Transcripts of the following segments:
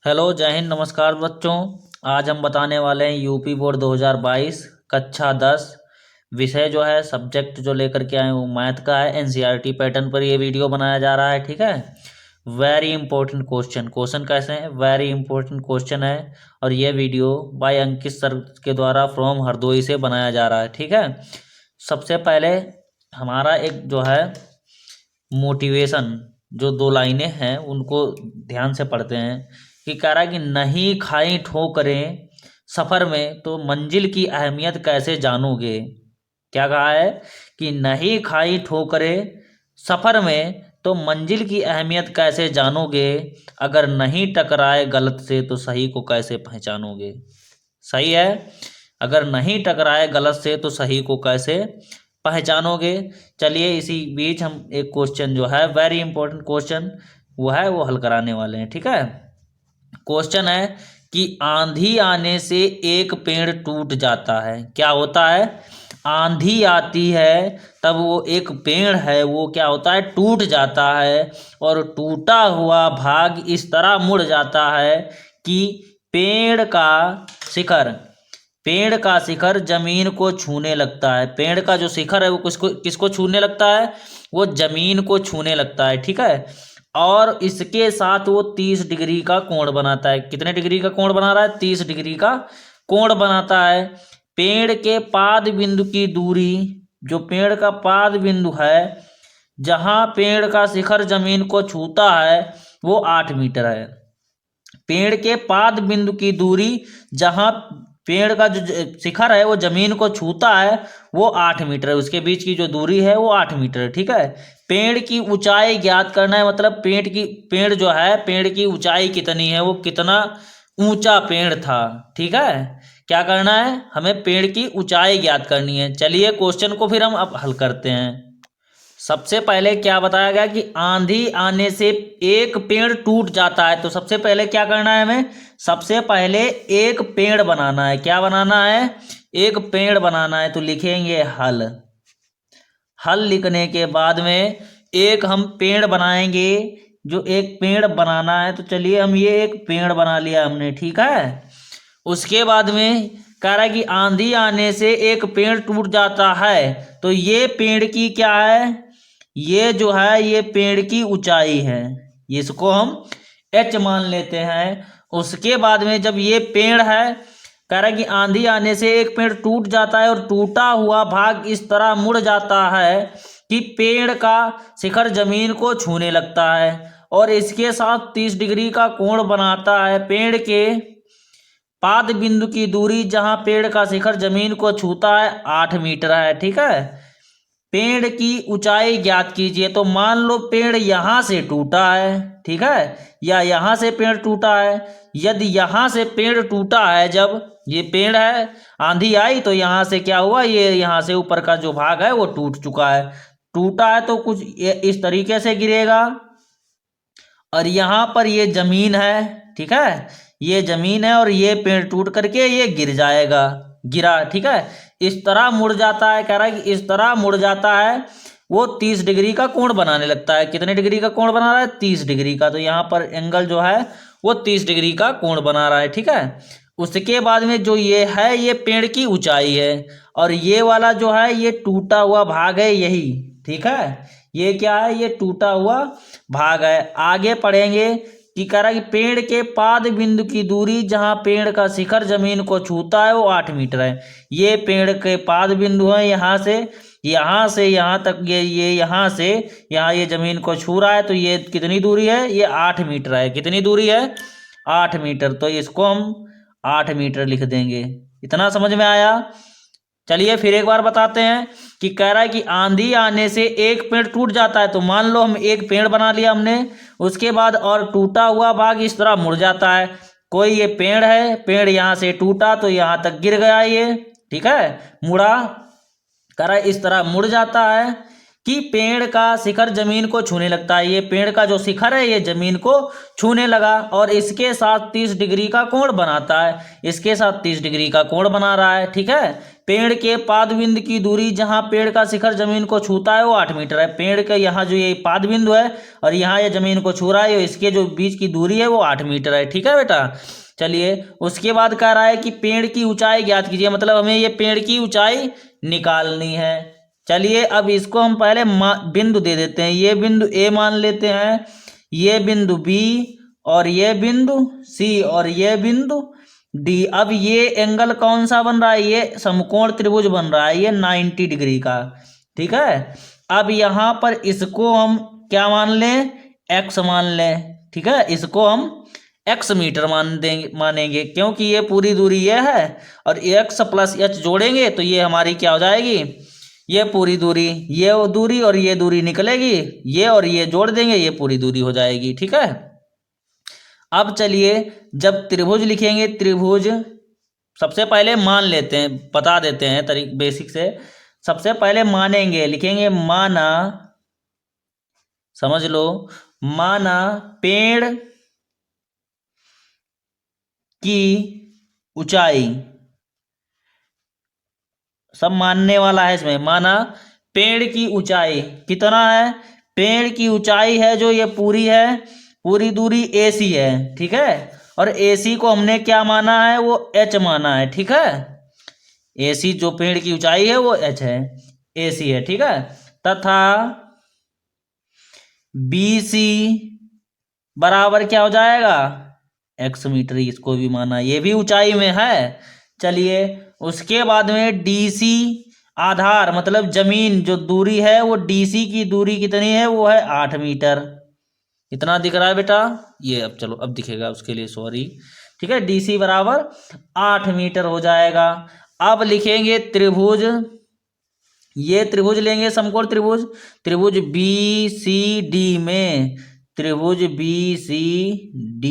Hello, जय हिंद, नमस्कार बच्चों। आज हम बताने वाले हैं यूपी बोर्ड 2022 कक्षा 10 विषय जो है सब्जेक्ट जो लेकर के आए वो मैथ का है। एनसीईआरटी पैटर्न पर ये वीडियो बनाया जा रहा है। ठीक है। वेरी इंपॉर्टेंट क्वेश्चन कैसे हैं, वेरी इंपॉर्टेंट क्वेश्चन है। और ये वीडियो बाय अंकित सर के द्वारा फ्रॉम हरदोई से बनाया जा रहा है। ठीक है। सबसे पहले हमारा एक जो है मोटिवेशन, जो दो लाइनें हैं उनको ध्यान से पढ़ते हैं। कि कह रहा है कि नहीं खाई ठोकरें सफ़र में तो मंजिल की अहमियत कैसे जानोगे। क्या कहा है कि नहीं खाई ठोकरें सफ़र में तो मंजिल की अहमियत कैसे जानोगे, अगर नहीं टकराए गलत से तो सही को कैसे पहचानोगे। सही है। अगर नहीं टकराए गलत से तो सही को कैसे पहचानोगे। चलिए इसी बीच हम एक क्वेश्चन जो है वेरी इंपॉर्टेंट क्वेश्चन वो हल कराने वाले हैं। ठीक है। क्वेश्चन है कि आंधी आने से एक पेड़ टूट जाता है। क्या होता है, आंधी आती है तब वो एक पेड़ है वो क्या होता है, टूट जाता है। और टूटा हुआ भाग इस तरह मुड़ जाता है कि शिखर पेड़ का शिखर जमीन को छूने लगता है। पेड़ का जो शिखर है वो किसको किसको छूने लगता है, वो जमीन को छूने लगता है। ठीक है। और इसके साथ वो 30 डिग्री का कोण बनाता है। कितने डिग्री का कोण बना रहा है, 30 डिग्री का कोण बनाता है। पेड़ के पाद बिंदु की दूरी, जो पेड़ का पाद बिंदु है जहां पेड़ का शिखर जमीन को छूता है वो 8 मीटर है। पेड़ के पाद बिंदु की दूरी जहां पेड़ का जो शिखर है वो जमीन को छूता है वो 8 मीटर है। उसके बीच की जो दूरी है वो 8 मीटर है। ठीक है। पेड़ की ऊंचाई ज्ञात करना है, मतलब पेड़ जो है पेड़ की ऊंचाई कितनी है, वो कितना ऊंचा पेड़ था। ठीक है। क्या करना है, हमें पेड़ की ऊंचाई ज्ञात करनी है। चलिए क्वेश्चन को फिर हम अब हल करते हैं। सबसे पहले क्या बताया गया कि आंधी आने से एक पेड़ टूट जाता है। तो सबसे पहले क्या करना है, हमें सबसे पहले एक पेड़ बनाना है। क्या बनाना है, एक पेड़ बनाना है। तो लिखेंगे हल। हल लिखने के बाद में एक हम पेड़ बनाएंगे, जो एक पेड़ बनाना है। तो चलिए हम ये एक पेड़ बना लिया हमने। ठीक है। उसके बाद में कह रहा है कि आंधी आने से एक पेड़ टूट जाता है। तो ये पेड़ की क्या है, ये जो है ये पेड़ की ऊंचाई है, इसको हम एच मान लेते हैं। उसके बाद में जब ये पेड़ है, कह रहा है कि आंधी आने से एक पेड़ टूट जाता है और टूटा हुआ भाग इस तरह मुड़ जाता है कि पेड़ का शिखर जमीन को छूने लगता है और इसके साथ 30 डिग्री का कोण बनाता है। पेड़ के पाद बिंदु की दूरी जहां पेड़ का शिखर जमीन को छूता है 8 मीटर है। ठीक है। पेड़ की ऊंचाई ज्ञात कीजिए। तो मान लो पेड़ यहां से टूटा है, ठीक है, या यहां से पेड़ टूटा है। यदि यहां से पेड़ टूटा है, जब ये पेड़ है, आंधी आई तो यहां से क्या हुआ, ये यहां से ऊपर का जो भाग है वो टूट चुका है। टूटा है तो कुछ इस तरीके से गिरेगा और यहाँ पर ये जमीन है। ठीक है। ये जमीन है और ये पेड़ टूट करके ये गिर जाएगा, गिरा। ठीक है। इस तरह मुड़ जाता है, कह रहा है कि इस तरह मुड़ जाता है, वो 30 डिग्री का कोण बनाने लगता है। कितने डिग्री का कोण बना रहा है, 30 डिग्री का। तो यहाँ पर एंगल जो है वो 30 डिग्री का कोण बना रहा है। ठीक है। उसके बाद में जो ये है ये पेड़ की ऊंचाई है और ये वाला जो है ये टूटा हुआ भाग है यही। ठीक है। ये क्या है, ये टूटा हुआ भाग है। आगे पढ़ेंगे कि कह रहा है कि पेड़ के पाद बिंदु की दूरी जहां पेड़ का शिखर जमीन को छूता है वो 8 मीटर है। ये पेड़ के पाद बिंदु है, यहाँ से यहाँ तक, ये यहाँ से यहाँ ये जमीन को छू रहा है। तो ये कितनी दूरी है, ये 8 मीटर है। कितनी दूरी है, 8 मीटर। तो इसको हम 8 मीटर लिख देंगे। इतना समझ में आया। चलिए फिर एक बार बताते हैं कि कह रहा है कि आंधी आने से एक पेड़ टूट जाता है। तो मान लो हम एक पेड़ बना लिया हमने, उसके बाद और टूटा हुआ भाग इस तरह मुड़ जाता है। कोई ये पेड़ है, पेड़ यहाँ से टूटा तो यहाँ तक गिर गया ये। ठीक है। मुड़ा, कह रहा है इस तरह मुड़ जाता है कि पेड़ का शिखर जमीन को छूने लगता है। ये पेड़ का जो शिखर है ये जमीन को छूने लगा और इसके साथ 30 डिग्री का कोण बनाता है। इसके साथ 30 डिग्री का कोण बना रहा है। ठीक है। पेड़ के पाद बिंदु की दूरी, जहाँ पेड़ का शिखर जमीन को छूता है, वो 8 मीटर है। पेड़ का यहाँ जो ये पाद बिंदु है और यहाँ ये जमीन को छू रहा है, इसके जो बीच की दूरी है वो 8 मीटर है। ठीक है बेटा। चलिए उसके बाद कह रहा है कि पेड़ की ऊंचाई ज्ञात कीजिए, मतलब हमें ये पेड़ की ऊंचाई निकालनी है। चलिए अब इसको हम पहले बिंदु दे देते हैं। ये बिंदु ए मान लेते हैं, ये बिंदु बी, और ये बिंदु सी, और ये बिंदु डी। अब ये एंगल कौन सा बन रहा है? ये समकोण त्रिभुज बन रहा है, ये 90 डिग्री का। ठीक है। अब यहाँ पर इसको हम क्या मान लें? एक्स मान लें। ठीक है, इसको हम एक्स मीटर मानेंगे, क्योंकि ये पूरी दूरी ये है और एक्स प्लस एच जोड़ेंगे तो ये हमारी क्या हो जाएगी? ये पूरी दूरी, ये दूरी और ये दूरी निकलेगी, ये और ये जोड़ देंगे, ये पूरी दूरी हो जाएगी। ठीक है। अब चलिए जब त्रिभुज लिखेंगे, त्रिभुज सबसे पहले मान लेते हैं, बता देते हैं तरीके बेसिक से। सबसे पहले मानेंगे, लिखेंगे माना, समझ लो, माना पेड़ की ऊंचाई, सब मानने वाला है इसमें। माना पेड़ की ऊंचाई कितना है? पेड़ की ऊंचाई है जो ये पूरी है, पूरी दूरी AC है। ठीक है। और AC को हमने क्या माना है? वो H माना है। ठीक है। AC जो पेड़ की ऊंचाई है वो H है, AC है। ठीक है। तथा BC बराबर क्या हो जाएगा? X मीटर, इसको भी माना, ये भी ऊंचाई में है। चलिए उसके बाद में DC आधार, मतलब जमीन जो दूरी है, वो DC की दूरी कितनी है? वो है 8 मीटर। इतना दिख रहा है बेटा? ये अब चलो अब दिखेगा, उसके लिए सॉरी। ठीक है, DC बराबर 8 मीटर हो जाएगा। अब लिखेंगे त्रिभुज, ये त्रिभुज लेंगे, समकोण त्रिभुज, त्रिभुज BCD में, त्रिभुज BCD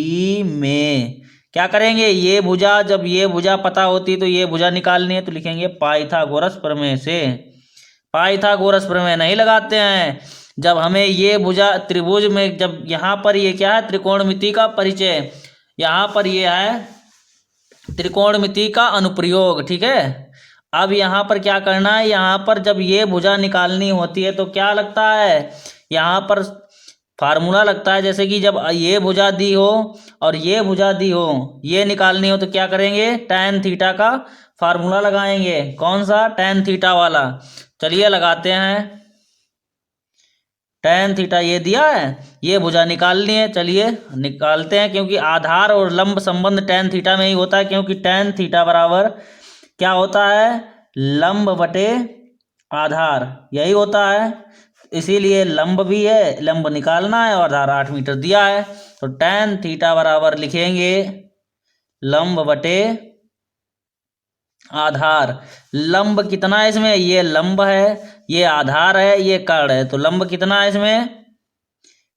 में क्या करेंगे? ये भुजा, जब ये भुजा पता होती तो ये भुजा निकालनी है, तो लिखेंगे पाइथागोरस प्रमेय से। पाइथागोरस प्रमेय नहीं लगाते हैं जब हमें ये भुजा त्रिभुज में, जब यहाँ पर ये क्या है? त्रिकोणमिति का परिचय, यहाँ पर ये है त्रिकोणमिति का अनुप्रयोग। ठीक है। अब यहाँ पर क्या करना है? यहाँ पर जब ये भुजा निकालनी होती है तो क्या लगता है? यहाँ पर फार्मूला लगता है, जैसे कि जब ये भुजा दी हो और ये भुजा दी हो, ये निकालनी हो तो क्या करेंगे? tan थीटा का फार्मूला लगाएंगे। कौन सा? tan थीटा वाला। चलिए लगाते हैं। tan थीटा ये दिया है, ये भुजा निकालनी है, चलिए निकालते हैं। क्योंकि आधार और लंब संबंध tan थीटा में ही होता है, क्योंकि tan थीटा बराबर क्या होता है? लंब बटे आधार, यही होता है। इसीलिए लंब भी है, लंब निकालना है, और आधार 8 मीटर दिया है, तो tan थीटा बराबर लिखेंगे लंब बटे आधार। लंब कितना है इसमें? ये लंब है, ये आधार है, ये कर्ण है, तो लंब कितना है इसमें?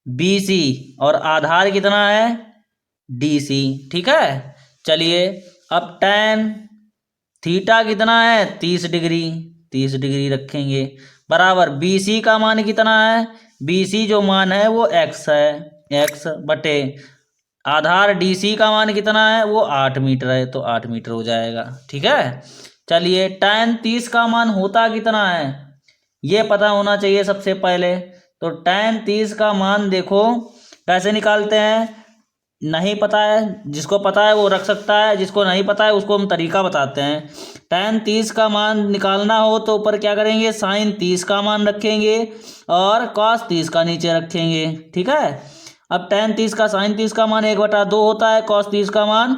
BC, और आधार कितना है? DC। ठीक है। चलिए अब tan थीटा कितना है? 30 डिग्री, 30 डिग्री रखेंगे, बराबर BC का मान कितना है? BC जो मान है वो x है, x बटे आधार DC का मान कितना है? वो 8 मीटर है, तो 8 मीटर हो जाएगा। ठीक है। चलिए tan 30 का मान होता कितना है? ये पता होना चाहिए सबसे पहले। तो tan 30 का मान देखो कैसे निकालते हैं, नहीं पता है, जिसको पता है वो रख सकता है, जिसको नहीं पता है उसको हम तरीका बताते हैं। tan 30 का मान निकालना हो तो ऊपर क्या करेंगे? sin 30 का मान रखेंगे और cos 30 का नीचे रखेंगे। ठीक है। अब tan 30 का sin 30 का मान 1/2 होता है, cos 30 का मान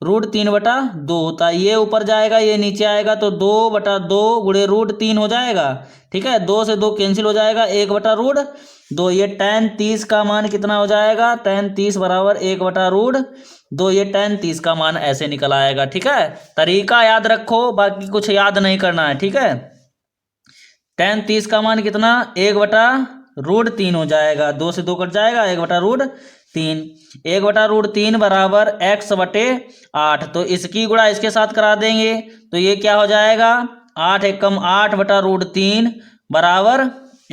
√3/2 होता है। ये ऊपर जाएगा, ये नीचे आएगा, तो 2/2 गुणे √3 हो जाएगा। ठीक है। 2 से 2 कैंसिल हो जाएगा, 1/√2। ये tan 30 का मान कितना हो जाएगा? tan 30 बराबर 1/√2। ये tan 30 का मान ऐसे निकल आएगा। ठीक है। तरीका याद रखो, बाकी कुछ याद नहीं करना है। ठीक है। tan 30 का मान कितना? 1/√3 हो जाएगा, 2 से 2 कट जाएगा, 1/√3। 1/√3 बराबर x बटे 8, तो इसकी गुणा इसके साथ करा देंगे, तो ये क्या हो जाएगा? 8 एकम 8/√3 बराबर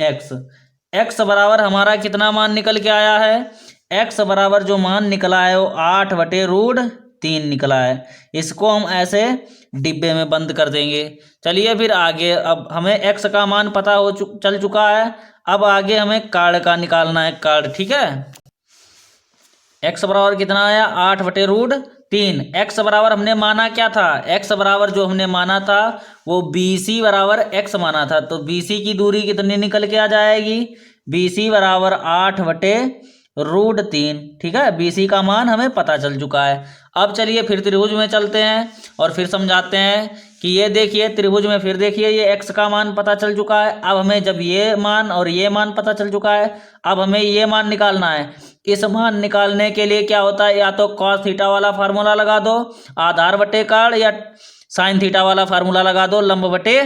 x। x बराबर हमारा कितना मान निकल के आया है? x बराबर जो मान निकला है वो 8/√3 3 निकला है। इसको हम ऐसे डिब्बे में बंद कर देंगे। चलिए फिर आगे, अब हमें x का मान पता चल चुका है। अब आगे हमें कार्ड का निकालना है, कार्ड। ठीक है, x बराबर कितना आया, 8/√3। x बराबर हमने माना क्या था, x बराबर जो हमने माना था वो BC बराबर x माना था। तो BC की दूरी कितनी निकल के आ जाएगी, BC बराबर 8/√3। ठीक है, BC का मान हमें पता चल चुका है। अब चलिए फिर त्रिभुज में चलते हैं और फिर समझाते हैं कि ये देखिए त्रिभुज में, फिर देखिए ये x का मान पता चल चुका है। अब हमें जब ये मान और ये मान पता चल चुका है, अब हमें ये मान निकालना है। इस मान निकालने के लिए क्या होता है, या तो cos थीटा वाला फार्मूला लगा दो आधार बटे कार्ड, या sin थीटा वाला फार्मूला लगा दो लंब बटे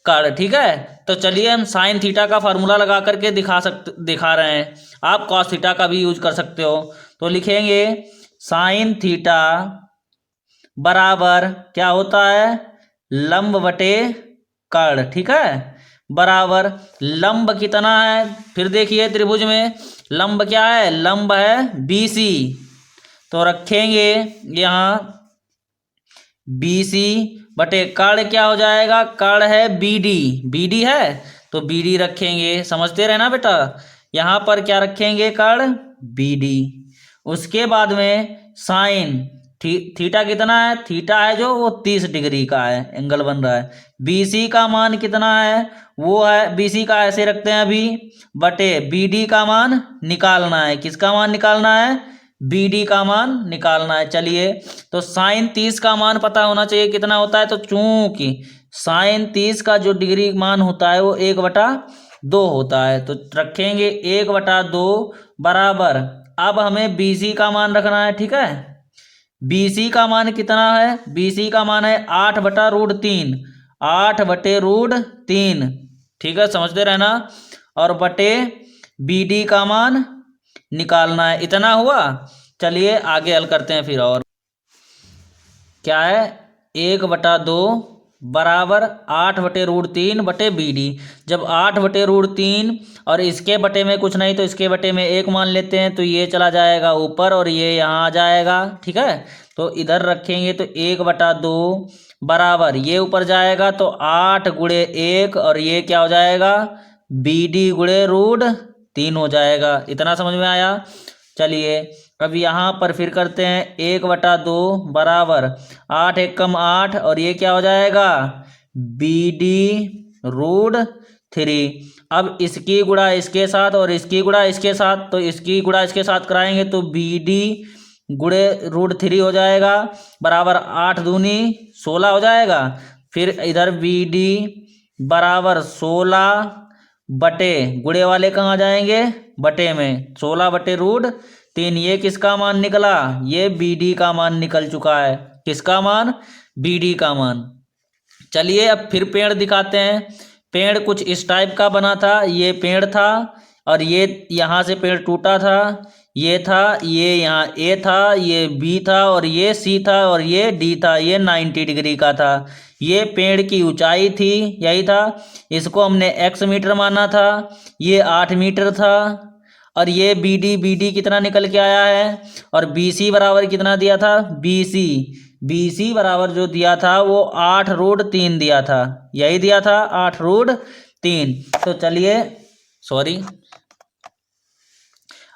कार्ड। ठीक है, तो चलिए हम sin थीटा का फार्मूला लगा करके दिखा रहे हैं। आप cos थीटा का भी यूज कर सकते हो। तो लिखेंगे sin थीटा बराबर क्या होता है, लंब बटे कार्ड। ठीक है, बराबर लंब कितना है, फिर देखिए त्रिभुज में लंब क्या है, लंब है BC। तो रखेंगे यहाँ BC बटे कार्ड क्या हो जाएगा, कार्ड है BD है तो BD रखेंगे। समझते रहना बेटा, यहाँ पर क्या रखेंगे, कार्ड BD। उसके बाद में साइन थीटा कितना है, थीटा है जो वो 30 डिग्री का है, एंगल बन रहा है। BC का मान कितना है, वो है BC का ऐसे रखते हैं अभी, बटे BD का मान निकालना है। किसका मान निकालना है, BD का मान निकालना है। चलिए, तो साइन 30 का मान पता होना चाहिए कितना होता है। तो चूंकि साइन 30 का जो डिग्री मान होता है वो 1/2 होता है, तो रखेंगे 1/2 बराबर। अब हमें BC का मान रखना है। ठीक है, BC का मान कितना है, BC का मान है 8/√3, 8/√3। ठीक है, समझते रहना। और बटे BD का मान निकालना है, इतना हुआ। चलिए आगे हल करते हैं फिर। और क्या है, 1/2 बराबर 8/√3 बटे BD। जब 8/√3 और इसके बटे में कुछ नहीं तो इसके बटे में 1 मान लेते हैं, तो ये चला जाएगा ऊपर और ये यहाँ आ जाएगा। ठीक है, तो इधर रखेंगे तो 1/2 बराबर ये ऊपर जाएगा तो 8 गुणे 1 और ये क्या हो जाएगा, BD गुणे √3 हो जाएगा। इतना समझ में आया। चलिए अब यहाँ पर फिर करते हैं, 1/2 बराबर 8 × 1 = 8 और ये क्या हो जाएगा, BD √3। अब इसकी गुणा इसके साथ और इसकी गुणा इसके साथ, तो इसकी गुणा इसके साथ कराएंगे तो BD गुणे √3 हो जाएगा, बराबर 8 दूनी 16 हो जाएगा। फिर इधर BD बराबर 16 बटे, गुणे वाले कहाँ जाएंगे, बटे में, 16/√3। ये किसका मान निकला, ये BD का मान निकल चुका है। किसका मान, BD का मान। चलिए अब फिर पेड़ दिखाते हैं। पेड़ कुछ इस टाइप का बना था, ये पेड़ था और ये यहाँ से पेड़ टूटा था, ये था, ये यहाँ A था, ये B था और ये C था और ये D था। ये 90 डिग्री का था। ये पेड़ की ऊंचाई थी, यही था। इसको हमने x मीटर माना था, ये 8 मीटर था। और ये BD कितना निकल के आया है, और BC बराबर कितना दिया था, BC बराबर जो दिया था वो 8√3 दिया था, यही दिया था 8√3। तो चलिए सॉरी,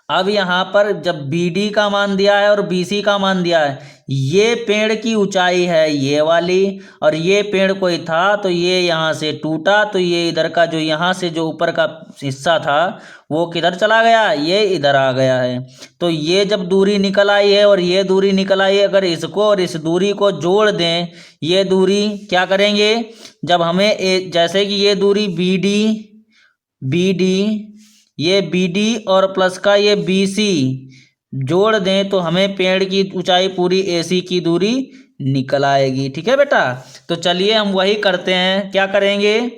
अब यहाँ पर जब BD का मान दिया है और BC का मान दिया है, ये पेड़ की ऊंचाई है ये वाली, और ये पेड़ कोई था तो ये यहाँ से टूटा, तो ये इधर का जो यहाँ से जो ऊपर का हिस्सा था वो किधर चला गया, ये इधर आ गया है। तो ये जब दूरी निकल आई है और ये दूरी निकल आई है, अगर इसको और इस दूरी को जोड़ दें, ये दूरी क्या करेंगे, जब हमें जैसे कि ये दूरी BD ये BD और प्लस का ये BC जोड़ दें तो हमें पेड़ की ऊंचाई पूरी AC की दूरी निकल आएगी। ठीक है बेटा, तो चलिए हम वही करते हैं। क्या करेंगे,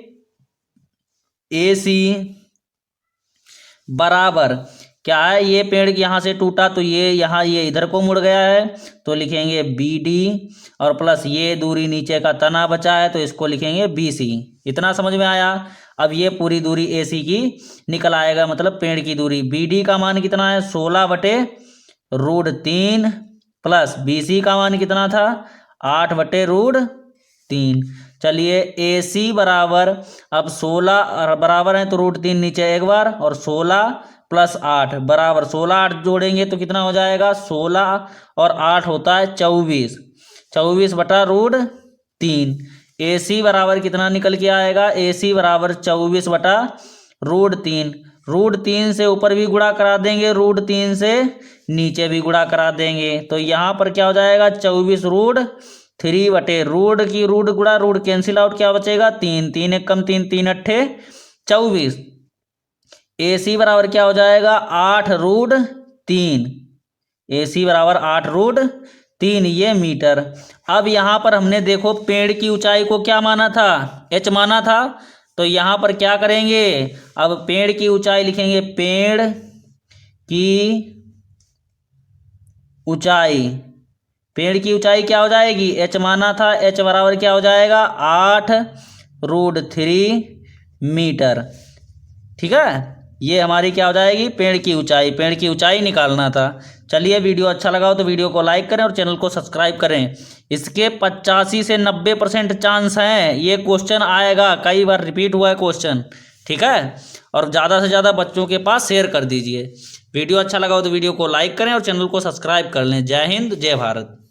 AC बराबर क्या है, ये पेड़ यहाँ से टूटा तो ये यहाँ ये इधर को मुड़ गया है, तो लिखेंगे BD और प्लस ये दूरी नीचे का तना बचा है तो इसको लिखेंगे BC। इतना समझ में आया। अब ये पूरी दूरी AC की निकल आएगा, मतलब पेड़ की दूरी। BD का मान कितना है, 16/√3 प्लस BC का मान कितना था 8/√3। चलिए AC बराबर, अब 16 बराबर है तो √3 नीचे एक बार, और 16 + 8 बराबर 16 8 जोड़ेंगे तो कितना हो जाएगा 16 और 8 होता है 24, 24/√3। AC बराबर कितना निकल के आएगा, AC बराबर 24/√3। √3 से ऊपर भी गुणा करा देंगे, √3 से नीचे भी गुणा करा देंगे, तो यहाँ पर क्या हो जाएगा 24√3 रूट की रूट गुणा रूट कैंसिल आउट, क्या बचेगा 3, 3 एक कम 3, 3 अट्ठे 24। AC बराबर क्या हो जाएगा 8√3, AC बराबर 8√3, ये मीटर। अब यहाँ पर हमने देखो पेड़ की ऊंचाई को क्या माना था, h माना था, तो यहाँ पर क्या करेंगे, अब पेड़ की ऊंचाई लिखेंगे, पेड़ की ऊंचाई, पेड़ की ऊंचाई क्या हो जाएगी, h माना था, h बराबर क्या हो जाएगा 8√3 मीटर। ठीक है, ये हमारी क्या हो जाएगी पेड़ की ऊंचाई, पेड़ की ऊंचाई निकालना था। चलिए वीडियो अच्छा लगा हो तो वीडियो को लाइक करें और चैनल को सब्सक्राइब करें। इसके 85 से 90% चांस हैं ये क्वेश्चन आएगा, कई बार रिपीट हुआ है क्वेश्चन। ठीक है, और ज़्यादा से ज़्यादा बच्चों के पास शेयर कर दीजिए। वीडियो अच्छा लगा हो तो वीडियो को लाइक करें और चैनल को सब्सक्राइब कर लें। जय हिंद, जय भारत।